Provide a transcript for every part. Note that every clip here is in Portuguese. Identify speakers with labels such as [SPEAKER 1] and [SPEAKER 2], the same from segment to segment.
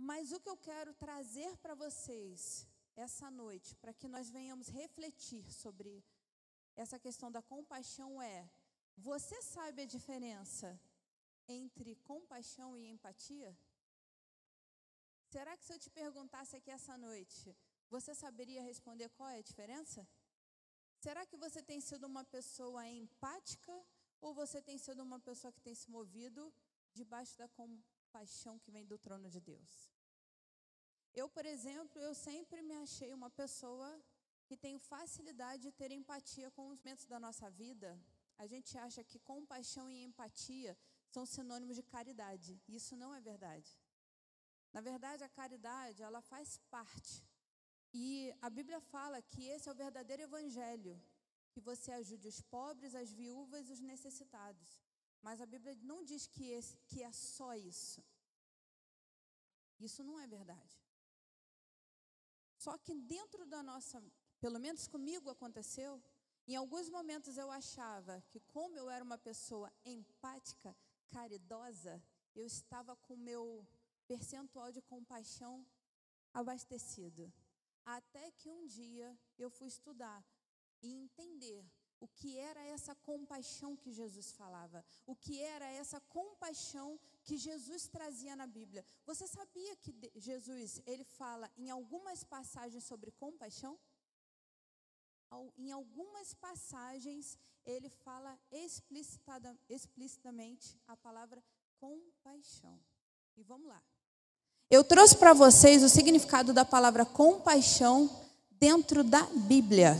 [SPEAKER 1] Mas o que eu quero trazer para vocês essa noite, para que nós venhamos refletir sobre essa questão da compaixão é: você sabe a diferença entre compaixão e empatia? Será que se eu te perguntasse aqui essa noite, você saberia responder qual é a diferença? Será que você tem sido uma pessoa empática ou você tem sido uma pessoa que tem se movido debaixo da compaixão que vem do trono de Deus? Eu, por exemplo, eu sempre me achei uma pessoa que tem facilidade de ter empatia com os momentos da nossa vida. A gente acha que compaixão e empatia são sinônimos de caridade. Isso não é verdade. Na verdade, a caridade, ela faz parte. E a Bíblia fala que esse é o verdadeiro evangelho, que você ajude os pobres, as viúvas e os necessitados. Mas a Bíblia não diz que é só isso. Isso não é verdade. Só que dentro da nossa, pelo menos comigo aconteceu, em alguns momentos eu achava que como eu era uma pessoa empática, caridosa, eu estava com o meu percentual de compaixão abastecido. Até que um dia eu fui estudar e entender o que era essa compaixão que Jesus falava, o que era essa compaixão que Jesus trazia na Bíblia. Você sabia que Jesus, ele fala em algumas passagens sobre compaixão? Em algumas passagens, ele fala explicitamente a palavra compaixão. E vamos lá. Eu trouxe para vocês o significado da palavra compaixão dentro da Bíblia.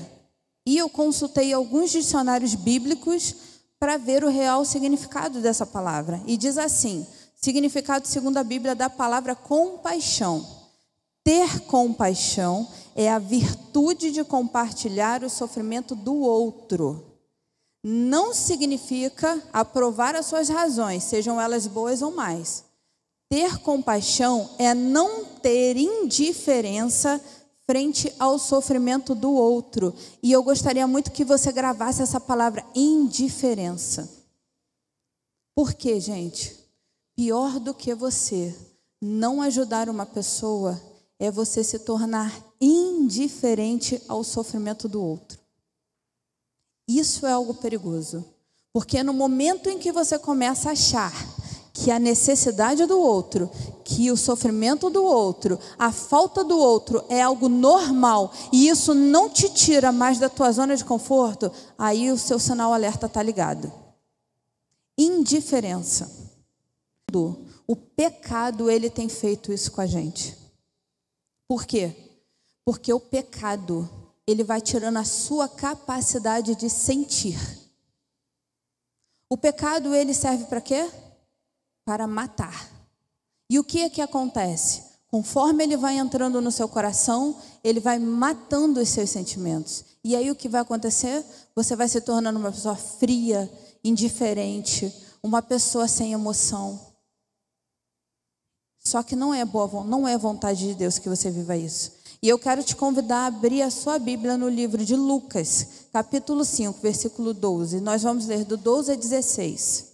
[SPEAKER 1] E eu consultei alguns dicionários bíblicos para ver o real significado dessa palavra. E diz assim: significado segundo a Bíblia da palavra compaixão. Ter compaixão é a virtude de compartilhar o sofrimento do outro. Não significa aprovar as suas razões, sejam elas boas ou más. Ter compaixão é não ter indiferença frente ao sofrimento do outro. E eu gostaria muito que você gravasse essa palavra, indiferença. Por quê, gente? Pior do que você não ajudar uma pessoa é você se tornar indiferente ao sofrimento do outro. Isso é algo perigoso. Porque no momento em que você começa a achar que a necessidade do outro, que o sofrimento do outro, a falta do outro é algo normal e isso não te tira mais da tua zona de conforto, aí o seu sinal alerta está ligado. Indiferença. O pecado, ele tem feito isso com a gente. Por quê? Porque o pecado, ele vai tirando a sua capacidade de sentir. O pecado, ele serve para quê? Para matar. E o que é que acontece? Conforme ele vai entrando no seu coração, ele vai matando os seus sentimentos. E aí o que vai acontecer? Você vai se tornando uma pessoa fria, indiferente, uma pessoa sem emoção. Só que não é vontade de Deus que você viva isso. E eu quero te convidar a abrir a sua Bíblia no livro de Lucas, capítulo 5, versículo 12. Nós vamos ler do 12 a 16.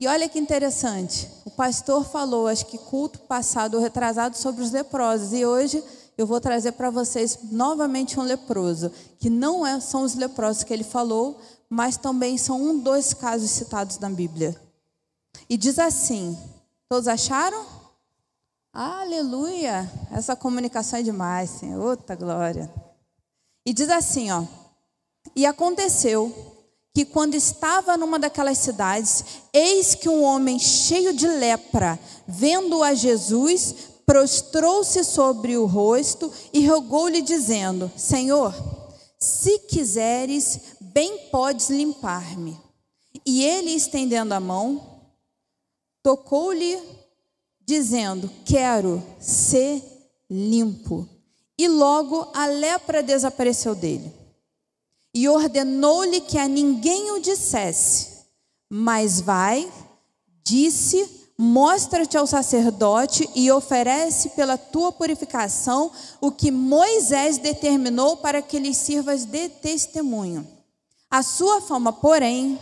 [SPEAKER 1] E olha que interessante, o pastor falou, acho que culto passado ou retrasado, sobre os leprosos. E hoje eu vou trazer para vocês novamente um leproso, que não são os leprosos que ele falou, mas também são dos casos citados na Bíblia. E diz assim, todos acharam? Aleluia! Essa comunicação é demais, Senhor. Outra glória. E diz assim, ó. E aconteceu que quando estava numa daquelas cidades, eis que um homem cheio de lepra, vendo a Jesus, prostrou-se sobre o rosto e rogou-lhe dizendo: Senhor, se quiseres, bem podes limpar-me. E ele, estendendo a mão, tocou-lhe, dizendo: quero ser limpo. E logo a lepra desapareceu dele. E ordenou-lhe que a ninguém o dissesse, mas vai, disse, mostra-te ao sacerdote e oferece pela tua purificação o que Moisés determinou para que lhes sirvas de testemunho. A sua fama, porém,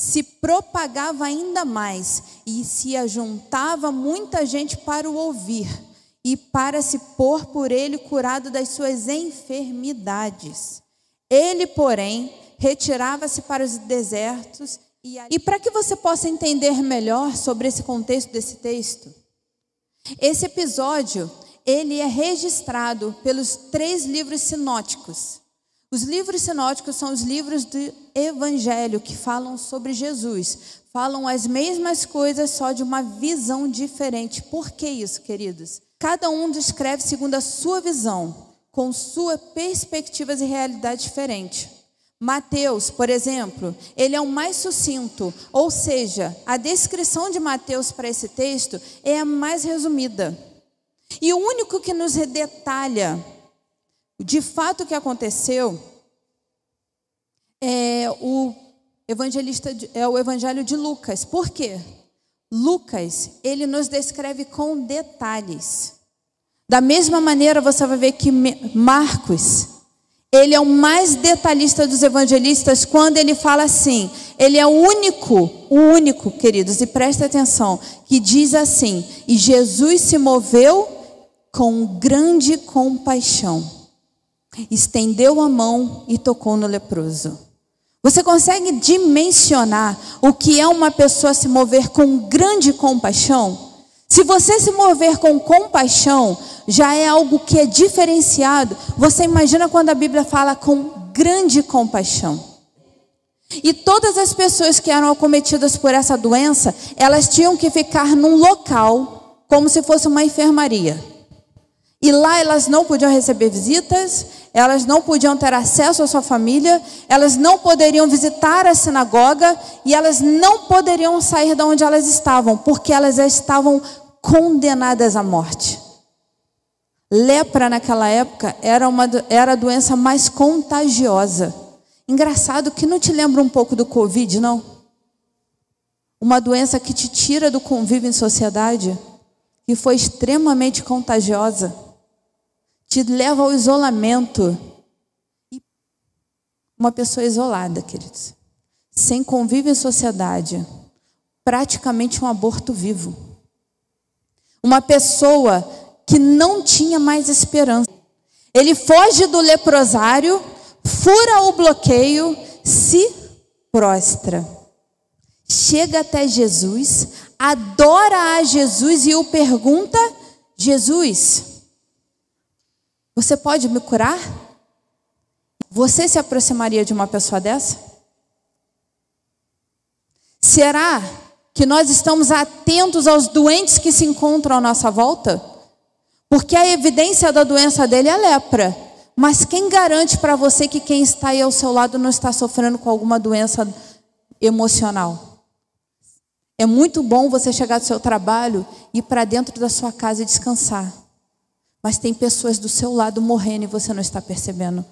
[SPEAKER 1] se propagava ainda mais e se ajuntava muita gente para o ouvir e para se pôr por ele curado das suas enfermidades. Ele, porém, retirava-se para os desertos. E para que você possa entender melhor sobre esse contexto desse texto, esse episódio, ele é registrado pelos 3 livros sinóticos. Os livros sinóticos são os livros do Evangelho que falam sobre Jesus. Falam as mesmas coisas, só de uma visão diferente. Por que isso, queridos? Cada um descreve segundo a sua visão, com suas perspectivas e realidade diferente. Mateus, por exemplo, ele é o mais sucinto, ou seja, a descrição de Mateus para esse texto é a mais resumida. E o único que nos detalha de fato o que aconteceu é o Evangelho de Lucas. Por quê? Lucas, ele nos descreve com detalhes. Da mesma maneira, você vai ver que Marcos, ele é o mais detalhista dos evangelistas quando ele fala assim. Ele é o único, queridos, e presta atenção, que diz assim: e Jesus se moveu com grande compaixão, estendeu a mão e tocou no leproso. Você consegue dimensionar o que é uma pessoa se mover com grande compaixão? Se você se mover com compaixão, já é algo que é diferenciado. Você imagina quando a Bíblia fala com grande compaixão. E todas as pessoas que eram acometidas por essa doença, elas tinham que ficar num local, como se fosse uma enfermaria. E lá elas não podiam receber visitas, elas não podiam ter acesso à sua família, elas não poderiam visitar a sinagoga e elas não poderiam sair de onde elas estavam, porque elas já estavam condenadas à morte. Lepra naquela época era a doença mais contagiosa. Engraçado que não te lembra um pouco do Covid, não? Uma doença que te tira do convívio em sociedade, que foi extremamente contagiosa. Te leva ao isolamento. Uma pessoa isolada, queridos, sem convívio em sociedade, praticamente um aborto vivo. Uma pessoa que não tinha mais esperança. Ele foge do leprosário, fura o bloqueio, se prostra. Chega até Jesus, adora a Jesus e o pergunta: Jesus, você pode me curar? Você se aproximaria de uma pessoa dessa? Será que nós estamos atentos aos doentes que se encontram à nossa volta? Porque a evidência da doença dele é a lepra. Mas quem garante para você que quem está aí ao seu lado não está sofrendo com alguma doença emocional? É muito bom você chegar do seu trabalho e ir para dentro da sua casa e descansar. Mas tem pessoas do seu lado morrendo e você não está percebendo.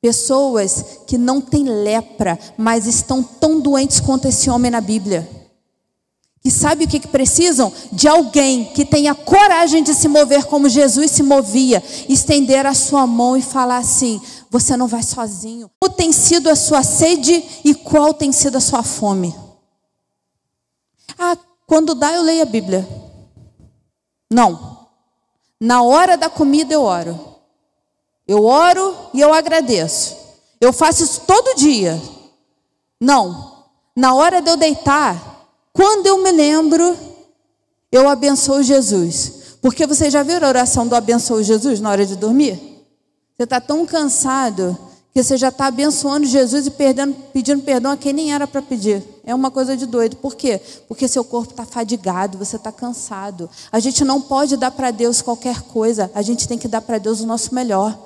[SPEAKER 1] Pessoas que não têm lepra, mas estão tão doentes quanto esse homem na Bíblia. E sabe o que precisam? De alguém que tenha coragem de se mover como Jesus se movia. Estender a sua mão e falar assim: você não vai sozinho. Qual tem sido a sua sede e qual tem sido a sua fome? Ah, quando dá eu leio a Bíblia. Não. Na hora da comida eu oro. Eu oro e eu agradeço. Eu faço isso todo dia. Não. Na hora de eu deitar, quando eu me lembro, eu abençoo Jesus. Porque você já viu a oração do abençoo Jesus na hora de dormir? Você está tão cansado que você já está abençoando Jesus e pedindo perdão a quem nem era para pedir. É uma coisa de doido. Por quê? Porque seu corpo está fadigado, você está cansado. A gente não pode dar para Deus qualquer coisa. A gente tem que dar para Deus o nosso melhor.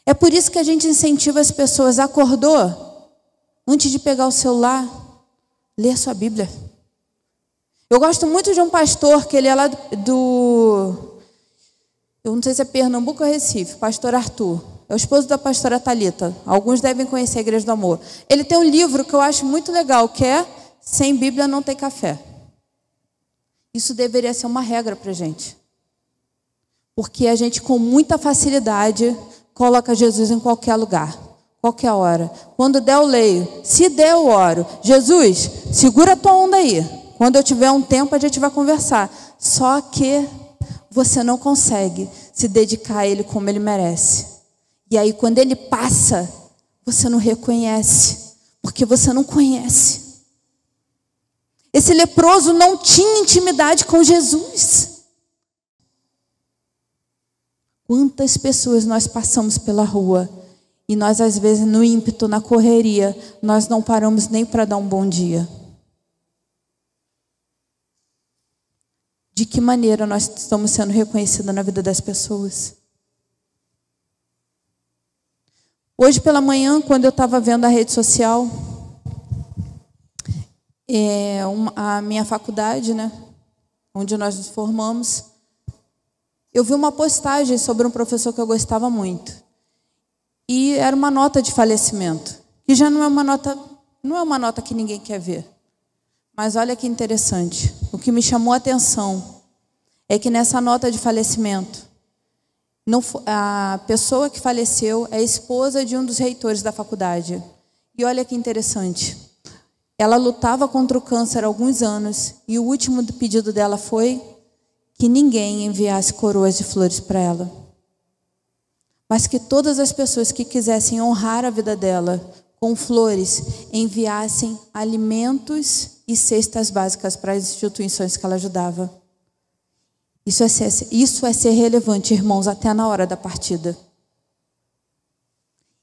[SPEAKER 1] É por isso que a gente incentiva as pessoas. Acordou? Antes de pegar o celular, lê a sua Bíblia. Eu gosto muito de um pastor, que ele é lá eu não sei se é Pernambuco ou Recife, pastor Arthur. É o esposo da pastora Thalita. Alguns devem conhecer a Igreja do Amor. Ele tem um livro que eu acho muito legal, que é Sem Bíblia Não Tem Café. Isso deveria ser uma regra para a gente. Porque a gente com muita facilidade coloca Jesus em qualquer lugar. Qualquer hora. Quando der, eu leio. Se der, eu oro. Jesus, segura a tua onda aí. Quando eu tiver um tempo, a gente vai conversar. Só que você não consegue se dedicar a Ele como Ele merece. E aí, quando Ele passa, você não reconhece, porque você não conhece. Esse leproso não tinha intimidade com Jesus. Quantas pessoas nós passamos pela rua e nós, às vezes, no ímpeto, na correria, nós não paramos nem para dar um bom dia. De que maneira nós estamos sendo reconhecidos na vida das pessoas? Hoje pela manhã, quando eu estava vendo a rede social, a minha faculdade, né, onde nós nos formamos, eu vi uma postagem sobre um professor que eu gostava muito. E era uma nota de falecimento, que já não é uma nota que ninguém quer ver. Mas olha que interessante, o que me chamou a atenção é que nessa nota de falecimento, a pessoa que faleceu é a esposa de um dos reitores da faculdade. E olha que interessante, ela lutava contra o câncer há alguns anos e o último pedido dela foi que ninguém enviasse coroas de flores para ela, mas que todas as pessoas que quisessem honrar a vida dela com flores enviassem alimentos e cestas básicas para as instituições que ela ajudava. Isso é ser relevante, irmãos, até na hora da partida.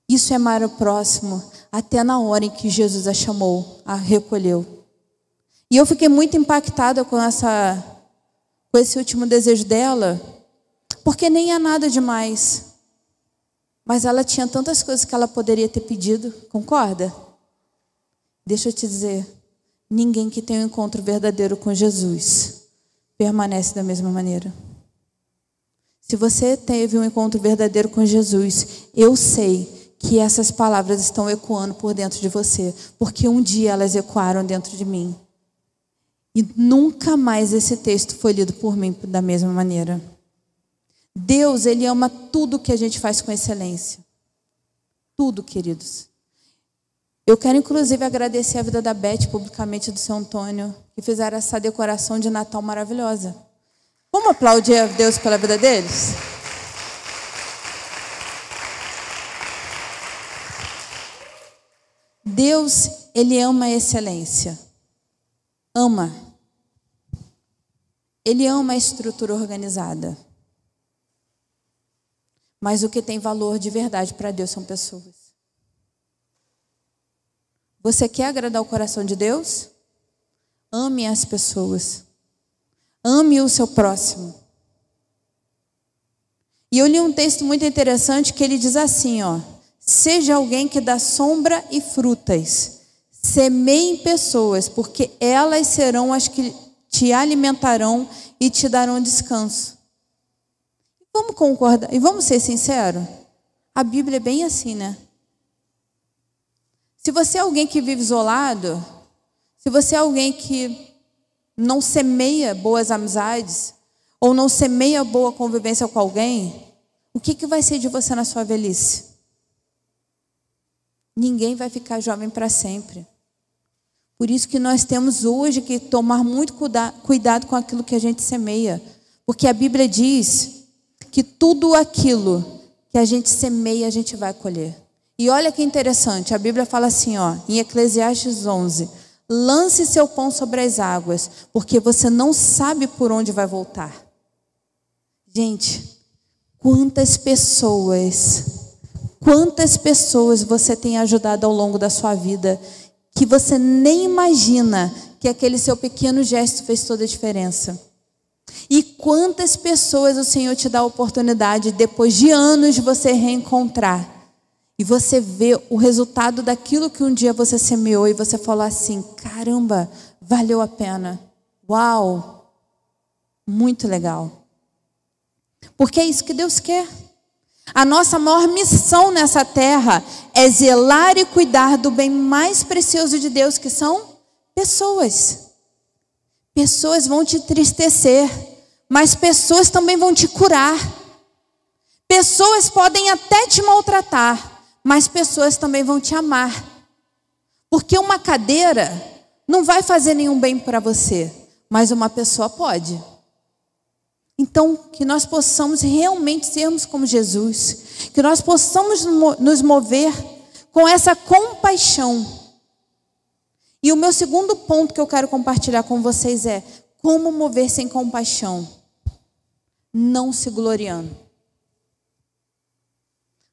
[SPEAKER 1] Isso é amar o próximo até na hora em que Jesus a chamou, a recolheu. E eu fiquei muito impactada com esse último desejo dela, porque nem é nada demais. Mas ela tinha tantas coisas que ela poderia ter pedido, concorda? Deixa eu te dizer, ninguém que tem um encontro verdadeiro com Jesus permanece da mesma maneira. Se você teve um encontro verdadeiro com Jesus, eu sei que essas palavras estão ecoando por dentro de você, porque um dia elas ecoaram dentro de mim. E nunca mais esse texto foi lido por mim da mesma maneira. Deus, Ele ama tudo que a gente faz com excelência. Tudo, queridos. Eu quero, inclusive, agradecer a vida da Beth, publicamente, do seu Antônio, que fizeram essa decoração de Natal maravilhosa. Vamos aplaudir a Deus pela vida deles? Deus, Ele ama a excelência. Ama. Ele ama a estrutura organizada. Mas o que tem valor de verdade para Deus são pessoas. Você quer agradar o coração de Deus? Ame as pessoas. Ame o seu próximo. E eu li um texto muito interessante que ele diz assim, seja alguém que dá sombra e frutas. Semeie pessoas, porque elas serão as que te alimentarão e te darão descanso. Vamos concordar e vamos ser sinceros? A Bíblia é bem assim, né? Se você é alguém que vive isolado, se você é alguém que não semeia boas amizades, ou não semeia boa convivência com alguém, o que vai ser de você na sua velhice? Ninguém vai ficar jovem para sempre. Por isso que nós temos hoje que tomar muito cuidado com aquilo que a gente semeia. Porque a Bíblia diz que tudo aquilo que a gente semeia, a gente vai colher. E olha que interessante, a Bíblia fala assim, em Eclesiastes 11, lance seu pão sobre as águas, porque você não sabe por onde vai voltar. Gente, quantas pessoas você tem ajudado ao longo da sua vida, que você nem imagina que aquele seu pequeno gesto fez toda a diferença. E quantas pessoas o Senhor te dá a oportunidade, depois de anos, de você reencontrar. E você vê o resultado daquilo que um dia você semeou e você falou assim, caramba, valeu a pena. Uau, muito legal. Porque é isso que Deus quer. A nossa maior missão nessa terra é zelar e cuidar do bem mais precioso de Deus, que são pessoas. Pessoas vão te entristecer, mas pessoas também vão te curar. Pessoas podem até te maltratar, mais pessoas também vão te amar. Porque uma cadeira não vai fazer nenhum bem para você, mas uma pessoa pode. Então, que nós possamos realmente sermos como Jesus, que nós possamos nos mover com essa compaixão. E o meu segundo ponto que eu quero compartilhar com vocês é como mover-se em compaixão, não se gloriando.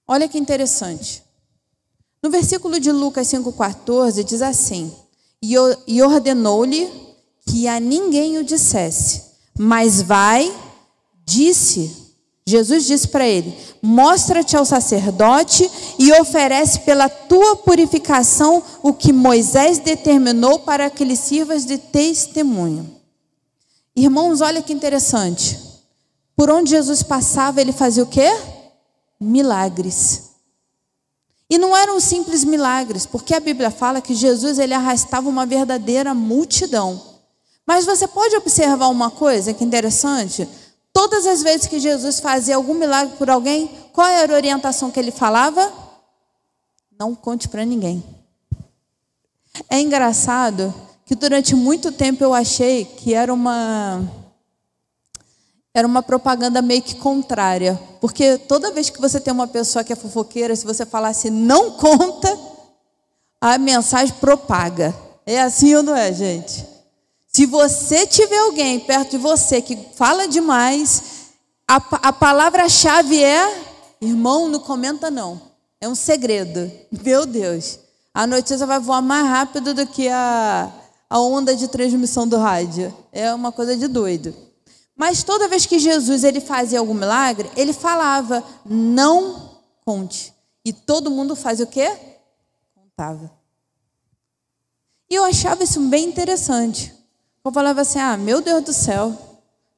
[SPEAKER 1] Olha que interessante. No versículo de Lucas 5,14 diz assim: E ordenou-lhe que a ninguém o dissesse, mas vai, Jesus disse para ele: mostra-te ao sacerdote e oferece pela tua purificação o que Moisés determinou para que lhe sirvas de testemunho. Irmãos, olha que interessante. Por onde Jesus passava, ele fazia o quê? Milagres. E não eram simples milagres, porque a Bíblia fala que Jesus ele arrastava uma verdadeira multidão. Mas você pode observar uma coisa que é interessante? Todas as vezes que Jesus fazia algum milagre por alguém, qual era a orientação que ele falava? Não conte para ninguém. É engraçado que durante muito tempo eu achei que era uma propaganda meio que contrária. Porque toda vez que você tem uma pessoa que é fofoqueira, se você falar assim, não conta, a mensagem propaga. É assim ou não é, gente? Se você tiver alguém perto de você que fala demais, a palavra-chave é, irmão, não comenta não. É um segredo. Meu Deus. A notícia vai voar mais rápido do que a onda de transmissão do rádio. É uma coisa de doido. Mas toda vez que Jesus ele fazia algum milagre, ele falava, não conte. E todo mundo fazia o quê? Contava. E eu achava isso bem interessante. Eu falava assim, meu Deus do céu.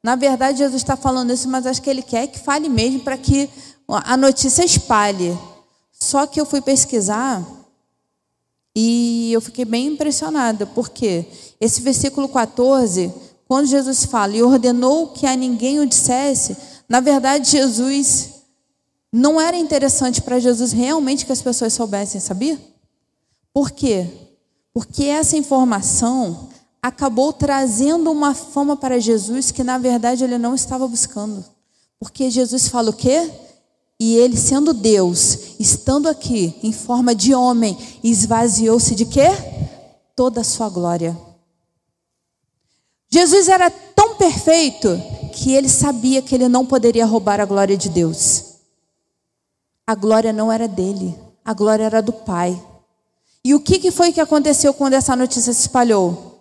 [SPEAKER 1] Na verdade, Jesus está falando isso, mas acho que ele quer que fale mesmo para que a notícia espalhe. Só que eu fui pesquisar e eu fiquei bem impressionada. Porque esse versículo 14, quando Jesus fala, e ordenou que a ninguém o dissesse, na verdade, Jesus, não era interessante para Jesus realmente que as pessoas soubessem, sabia? Por quê? Porque essa informação acabou trazendo uma fama para Jesus que na verdade ele não estava buscando. Porque Jesus fala o quê? E ele sendo Deus, estando aqui em forma de homem, esvaziou-se de quê? Toda a sua glória. Jesus era tão perfeito que ele sabia que ele não poderia roubar a glória de Deus. A glória não era dele, a glória era do Pai. E o que foi que aconteceu quando essa notícia se espalhou?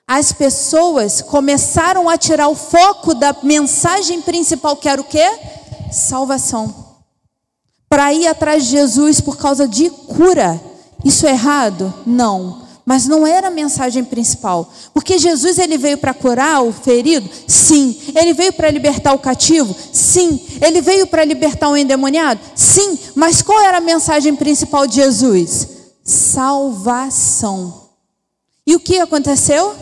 [SPEAKER 1] As pessoas começaram a tirar o foco da mensagem principal, que era o quê? Salvação. Para ir atrás de Jesus por causa de cura. Isso é errado? Não. Mas não era a mensagem principal. Porque Jesus ele veio para curar o ferido? Sim. Ele veio para libertar o cativo? Sim. Ele veio para libertar o endemoniado? Sim. Mas qual era a mensagem principal de Jesus? Salvação. E o que aconteceu?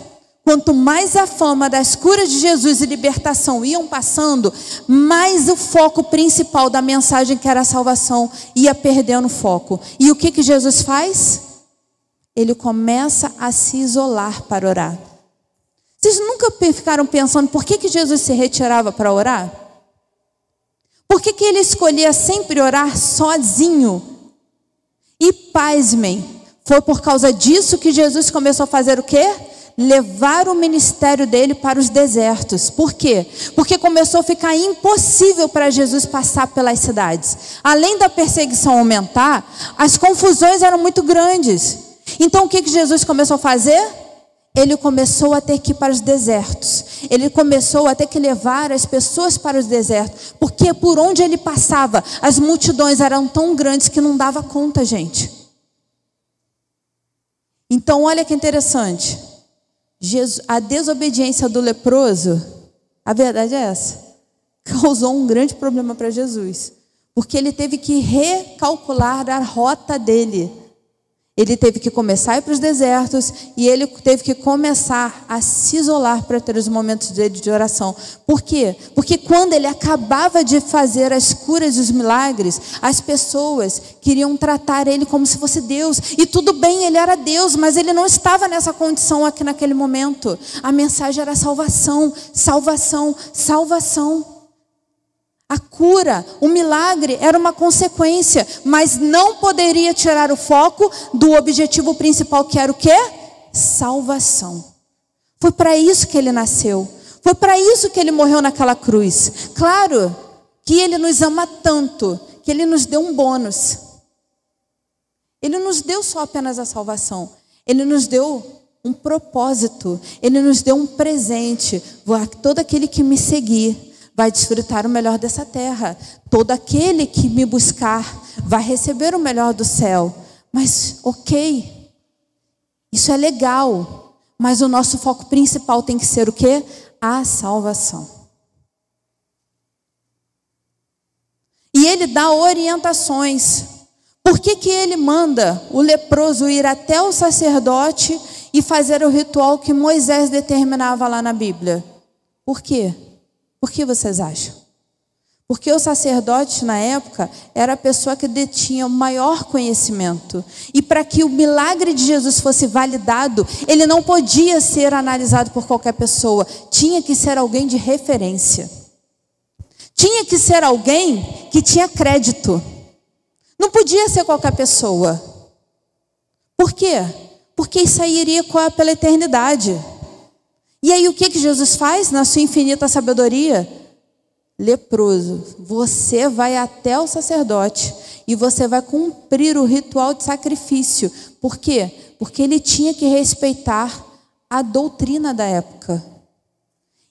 [SPEAKER 1] Quanto mais a fama das curas de Jesus e libertação iam passando, mais o foco principal da mensagem, que era a salvação, ia perdendo foco. E o que Jesus faz? Ele começa a se isolar para orar. Vocês nunca ficaram pensando por que Jesus se retirava para orar? Por que ele escolhia sempre orar sozinho? E pasmem, foi por causa disso que Jesus começou a fazer o quê? Levar o ministério dele para os desertos. Por quê? Porque começou a ficar impossível para Jesus passar pelas cidades. Além da perseguição aumentar, as confusões eram muito grandes. Então o que Jesus começou a fazer? Ele começou a ter que ir para os desertos. Ele começou a ter que levar as pessoas para os desertos. Porque por onde ele passava, as multidões eram tão grandes que não dava conta, gente. Então olha que interessante. A desobediência do leproso, a verdade é essa, causou um grande problema para Jesus, porque ele teve que recalcular a rota dele. Ele teve que começar a ir para os desertos e ele teve que começar a se isolar para ter os momentos dele de oração. Por quê? Porque quando ele acabava de fazer as curas e os milagres, as pessoas queriam tratar ele como se fosse Deus. E tudo bem, ele era Deus, mas ele não estava nessa condição aqui naquele momento. A mensagem era salvação, salvação, salvação. A cura, o milagre era uma consequência, mas não poderia tirar o foco do objetivo principal, que era o quê? Salvação. Foi para isso que ele nasceu. Foi para isso que ele morreu naquela cruz. Claro que ele nos ama tanto, que ele nos deu um bônus. Ele nos deu só apenas a salvação. Ele nos deu um propósito. Ele nos deu um presente. Todo aquele que me seguir vai desfrutar o melhor dessa terra. Todo aquele que me buscar vai receber o melhor do céu. Mas, ok, isso é legal, mas o nosso foco principal tem que ser o quê? A salvação. E ele dá orientações. Por que ele manda o leproso ir até o sacerdote e fazer o ritual que Moisés determinava lá na Bíblia? Por quê? Por que vocês acham? Porque o sacerdote na época era a pessoa que detinha o maior conhecimento. E para que o milagre de Jesus fosse validado, ele não podia ser analisado por qualquer pessoa. Tinha que ser alguém de referência. Tinha que ser alguém que tinha crédito. Não podia ser qualquer pessoa. Por quê? Porque isso aí iria ecoar pela eternidade. E aí o que Jesus faz na sua infinita sabedoria? Leproso, você vai até o sacerdote e você vai cumprir o ritual de sacrifício. Por quê? Porque ele tinha que respeitar a doutrina da época.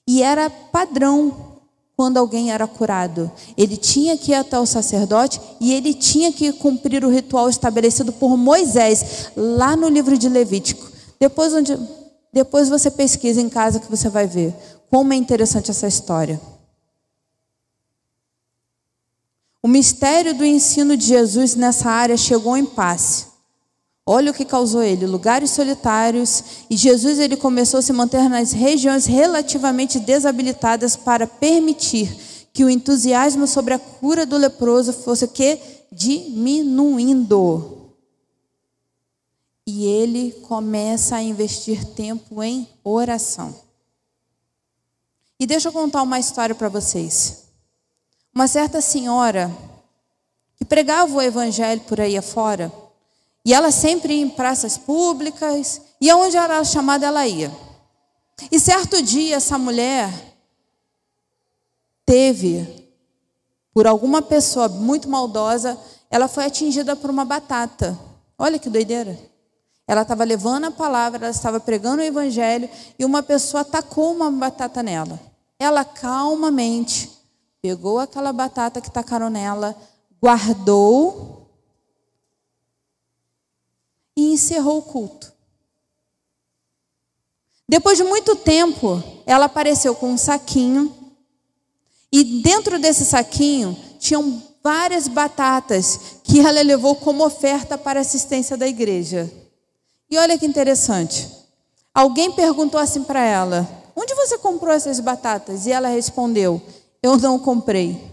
[SPEAKER 1] E era padrão quando alguém era curado. Ele tinha que ir até o sacerdote e ele tinha que cumprir o ritual estabelecido por Moisés, lá no livro de Levítico. Depois você pesquisa em casa que você vai ver como é interessante essa história. O mistério do ensino de Jesus nessa área chegou ao impasse. Olha o que causou ele, lugares solitários, e Jesus ele começou a se manter nas regiões relativamente desabilitadas para permitir que o entusiasmo sobre a cura do leproso fosse o quê? Diminuindo. E ele começa a investir tempo em oração. E deixa eu contar uma história para vocês. Uma certa senhora que pregava o evangelho por aí afora, e ela sempre ia em praças públicas, e aonde era chamada ela ia. E certo dia essa mulher teve, por alguma pessoa muito maldosa, ela foi atingida por uma batata. Olha que doideira. Ela estava levando a palavra, ela estava pregando o evangelho e uma pessoa atacou uma batata nela. Ela calmamente pegou aquela batata que tacaram nela, guardou e encerrou o culto. Depois de muito tempo, ela apareceu com um saquinho e dentro desse saquinho tinham várias batatas que ela levou como oferta para a assistência da igreja. E olha que interessante. Alguém perguntou assim para ela: onde você comprou essas batatas? E ela respondeu: eu não comprei.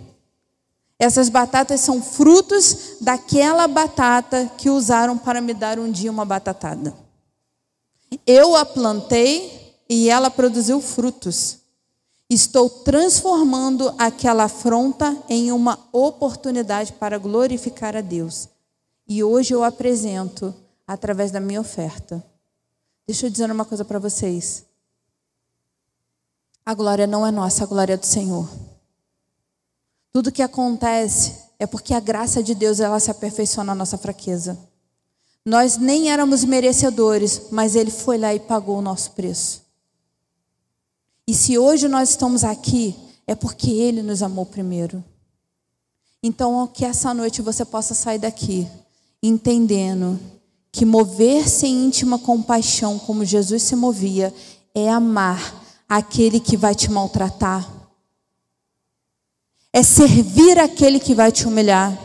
[SPEAKER 1] Essas batatas são frutos daquela batata que usaram para me dar um dia uma batatada. Eu a plantei e ela produziu frutos. Estou transformando aquela afronta em uma oportunidade para glorificar a Deus. E hoje eu apresento através da minha oferta. Deixa eu dizer uma coisa para vocês. A glória não é nossa, a glória é do Senhor. Tudo que acontece é porque a graça de Deus ela se aperfeiçoa na nossa fraqueza. Nós nem éramos merecedores, mas Ele foi lá e pagou o nosso preço. E se hoje nós estamos aqui, é porque Ele nos amou primeiro. Então, que essa noite você possa sair daqui entendendo que mover-se em íntima compaixão, como Jesus se movia, é amar aquele que vai te maltratar. É servir aquele que vai te humilhar.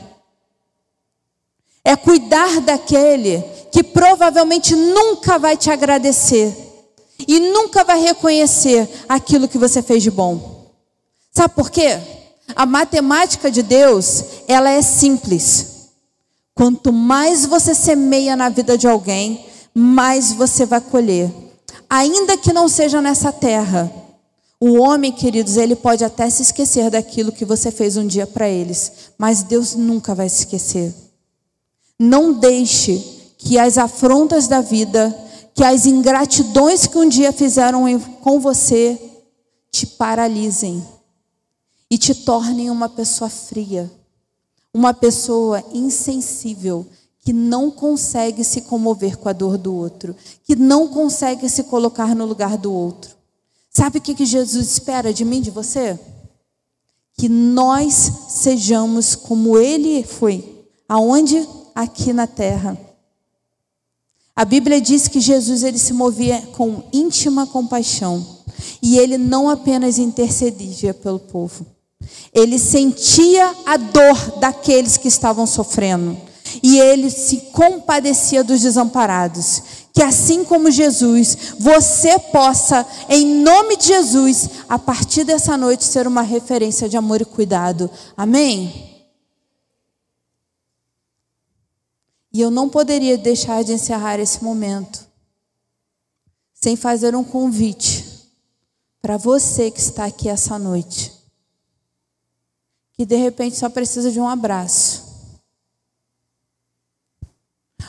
[SPEAKER 1] É cuidar daquele que provavelmente nunca vai te agradecer e nunca vai reconhecer aquilo que você fez de bom. Sabe por quê? A matemática de Deus, ela é simples. Quanto mais você semeia na vida de alguém, mais você vai colher. Ainda que não seja nessa terra. O homem, queridos, ele pode até se esquecer daquilo que você fez um dia para eles, mas Deus nunca vai se esquecer. Não deixe que as afrontas da vida, que as ingratidões que um dia fizeram com você, te paralisem e te tornem uma pessoa fria, uma pessoa insensível, que não consegue se comover com a dor do outro, que não consegue se colocar no lugar do outro. Sabe o que Jesus espera de mim, de você? Que nós sejamos como Ele foi. Aonde? Aqui na terra. A Bíblia diz que Jesus, ele se movia com íntima compaixão. E ele não apenas intercedia pelo povo. Ele sentia a dor daqueles que estavam sofrendo. E ele se compadecia dos desamparados. Que assim como Jesus, você possa, em nome de Jesus, a partir dessa noite, ser uma referência de amor e cuidado. Amém? E eu não poderia deixar de encerrar esse momento sem fazer um convite para você que está aqui essa noite, que de repente só precisa de um abraço,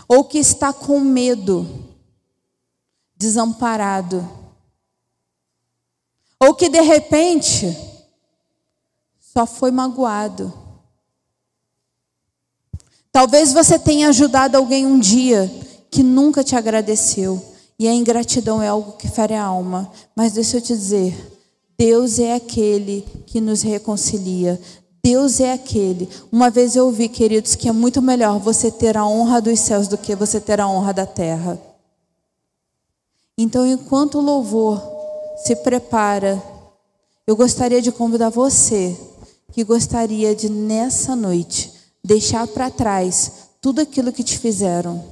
[SPEAKER 1] ou que está com medo, desamparado, ou que de repente só foi magoado. Talvez você tenha ajudado alguém um dia que nunca te agradeceu, e a ingratidão é algo que fere a alma. Mas deixa eu te dizer, Deus é aquele que nos reconcilia. Deus é aquele. Uma vez eu ouvi, queridos, que é muito melhor você ter a honra dos céus do que você ter a honra da terra. Então, enquanto o louvor se prepara, eu gostaria de convidar você que gostaria de, nessa noite, deixar para trás tudo aquilo que te fizeram.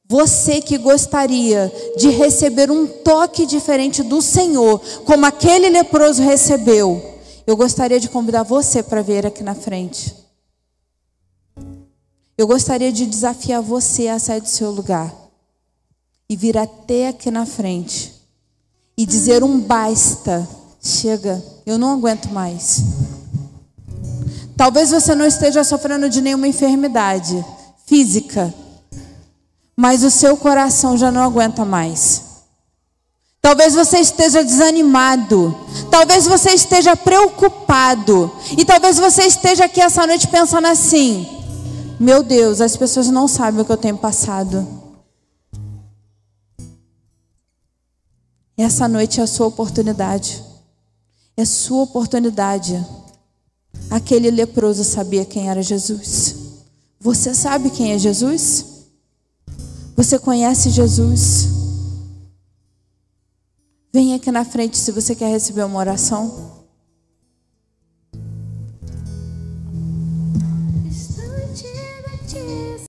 [SPEAKER 1] Você que gostaria de receber um toque diferente do Senhor, como aquele leproso recebeu, eu gostaria de convidar você para vir aqui na frente. Eu gostaria de desafiar você a sair do seu lugar e vir até aqui na frente e dizer um basta. Chega, eu não aguento mais. Talvez você não esteja sofrendo de nenhuma enfermidade física, mas o seu coração já não aguenta mais. Talvez você esteja desanimado, talvez você esteja preocupado, e talvez você esteja aqui essa noite pensando assim: meu Deus, as pessoas não sabem o que eu tenho passado. Essa noite é a sua oportunidade. É sua oportunidade. Aquele leproso sabia quem era Jesus. Você sabe quem é Jesus? Você conhece Jesus? Vem aqui na frente se você quer receber uma oração.
[SPEAKER 2] Estou te batendo.